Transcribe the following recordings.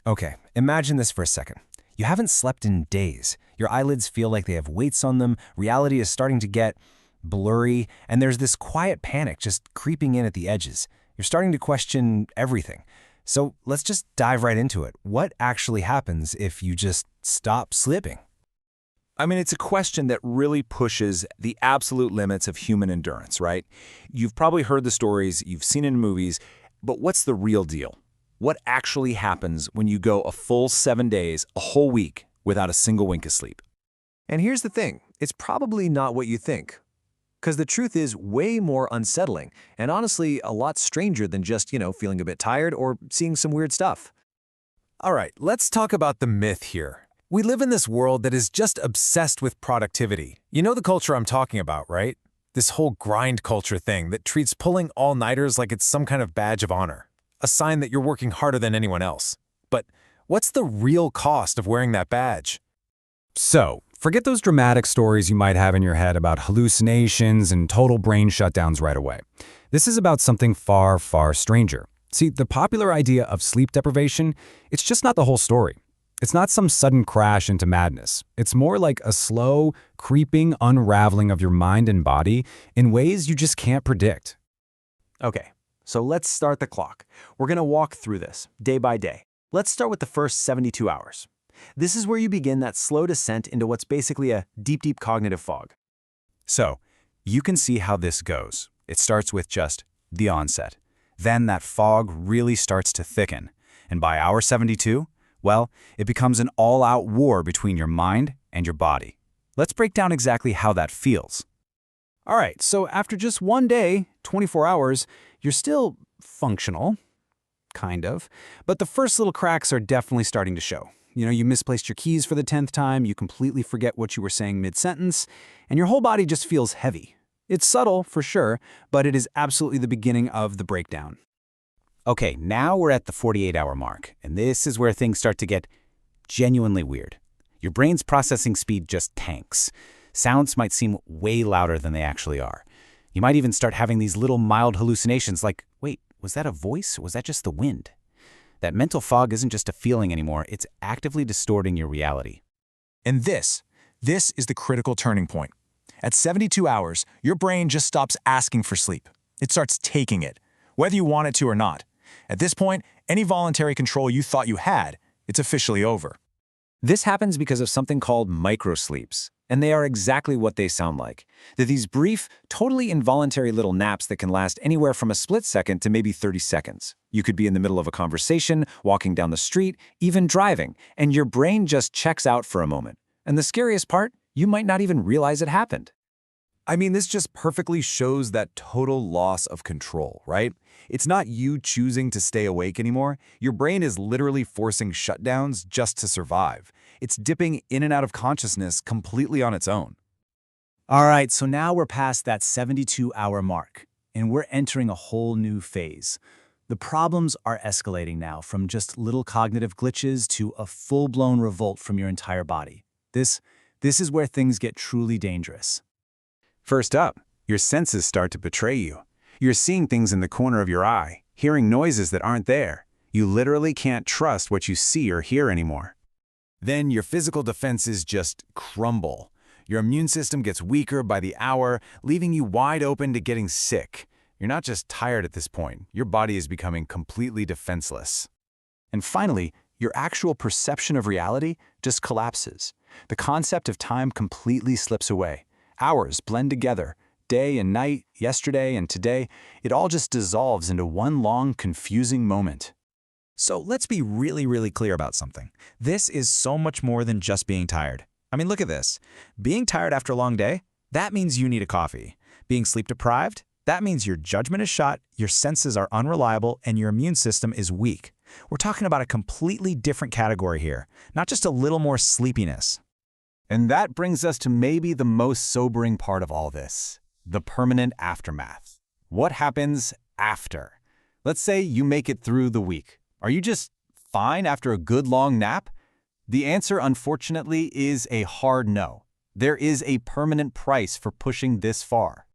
Okay, imagine this for a second. You haven't slept in days. Your eyelids feel like they have weights on them, reality is starting to get blurry, and there's this quiet panic just creeping in at the edges. You're starting to question everything. So let's just dive right into it. What actually happens if you just stop sleeping? I mean, it's a question that really pushes the absolute limits of human endurance, right? You've probably heard the stories, you've seen it in movies, but what's the real deal? What actually happens when you go a full 7 days, a whole week, without a single wink of sleep? And here's the thing, it's probably not what you think. Because the truth is way more unsettling, and honestly, a lot stranger than just, feeling a bit tired or seeing some weird stuff. All right, let's talk about the myth here. We live in this world that is just obsessed with productivity. You know the culture I'm talking about, right? This whole grind culture thing that treats pulling all-nighters like it's some kind of badge of honor, a sign that you're working harder than anyone else. But what's the real cost of wearing that badge? So, forget those dramatic stories you might have in your head about hallucinations and total brain shutdowns right away. This is about something far, far stranger. See, the popular idea of sleep deprivation, it's just not the whole story. It's not some sudden crash into madness. It's more like a slow, creeping unraveling of your mind and body in ways you just can't predict. Okay, so let's start the clock. We're going to walk through this, day by day. Let's start with the first 72 hours. This is where you begin that slow descent into what's basically a deep, deep cognitive fog. So, you can see how this goes. It starts with just the onset. Then that fog really starts to thicken. And by hour 72, well, it becomes an all-out war between your mind and your body. Let's break down exactly how that feels. All right, so after just one day, 24 hours, you're still functional, kind of, but the first little cracks are definitely starting to show. You misplaced your keys for the 10th time, you completely forget what you were saying mid-sentence, and your whole body just feels heavy. It's subtle, for sure, but it is absolutely the beginning of the breakdown. Okay, now we're at the 48-hour mark, and this is where things start to get genuinely weird. Your brain's processing speed just tanks. Sounds might seem way louder than they actually are. You might even start having these little mild hallucinations like, wait, was that a voice or was that just the wind? That mental fog isn't just a feeling anymore, it's actively distorting your reality. And this is the critical turning point. At 72 hours, your brain just stops asking for sleep. It starts taking it, whether you want it to or not. At this point, any voluntary control you thought you had, it's officially over. This happens because of something called microsleeps, and they are exactly what they sound like. They're these brief, totally involuntary little naps that can last anywhere from a split second to maybe 30 seconds. You could be in the middle of a conversation, walking down the street, even driving, and your brain just checks out for a moment. And the scariest part, you might not even realize it happened. I mean, this just perfectly shows that total loss of control, right? It's not you choosing to stay awake anymore. Your brain is literally forcing shutdowns just to survive. It's dipping in and out of consciousness completely on its own. All right, so now we're past that 72-hour mark, and we're entering a whole new phase. The problems are escalating now from just little cognitive glitches to a full-blown revolt from your entire body. This is where things get truly dangerous. First up, your senses start to betray you. You're seeing things in the corner of your eye, hearing noises that aren't there. You literally can't trust what you see or hear anymore. Then your physical defenses just crumble. Your immune system gets weaker by the hour, leaving you wide open to getting sick. You're not just tired at this point, your body is becoming completely defenseless. And finally, your actual perception of reality just collapses. The concept of time completely slips away. Hours blend together. Day and night, yesterday and today, it all just dissolves into one long, confusing moment. So let's be really, really clear about something. This is so much more than just being tired. I mean, look at this. Being tired after a long day, that means you need a coffee. Being sleep deprived, that means your judgment is shot, your senses are unreliable, and your immune system is weak. We're talking about a completely different category here, not just a little more sleepiness. And that brings us to maybe the most sobering part of all this. The permanent aftermath. What happens after? Let's say you make it through the week. Are you just fine after a good long nap? The answer, unfortunately, is a hard no. There is a permanent price for pushing this far.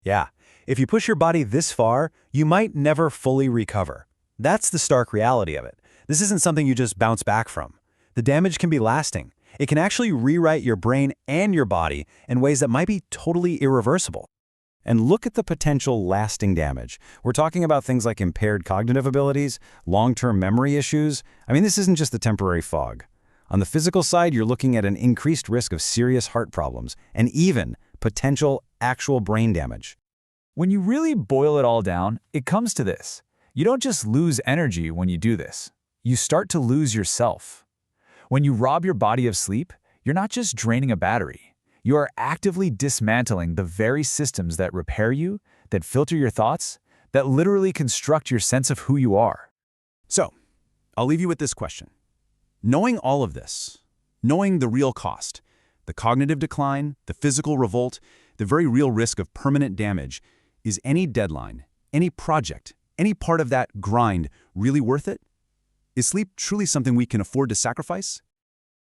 Yeah, if you push your body this far, you might never fully recover. That's the stark reality of it. This isn't something you just bounce back from. The damage can be lasting. It can actually rewrite your brain and your body in ways that might be totally irreversible. And look at the potential lasting damage. We're talking about things like impaired cognitive abilities, long-term memory issues. I mean, this isn't just the temporary fog. On the physical side, you're looking at an increased risk of serious heart problems and even potential actual brain damage. When you really boil it all down, it comes to this. You don't just lose energy when you do this. You start to lose yourself. When you rob your body of sleep, you're not just draining a battery. You are actively dismantling the very systems that repair you, that filter your thoughts, that literally construct your sense of who you are. So, I'll leave you with this question. Knowing all of this, knowing the real cost, the cognitive decline, the physical revolt, the very real risk of permanent damage, is any deadline, any project, any part of that grind really worth it? Is sleep truly something we can afford to sacrifice?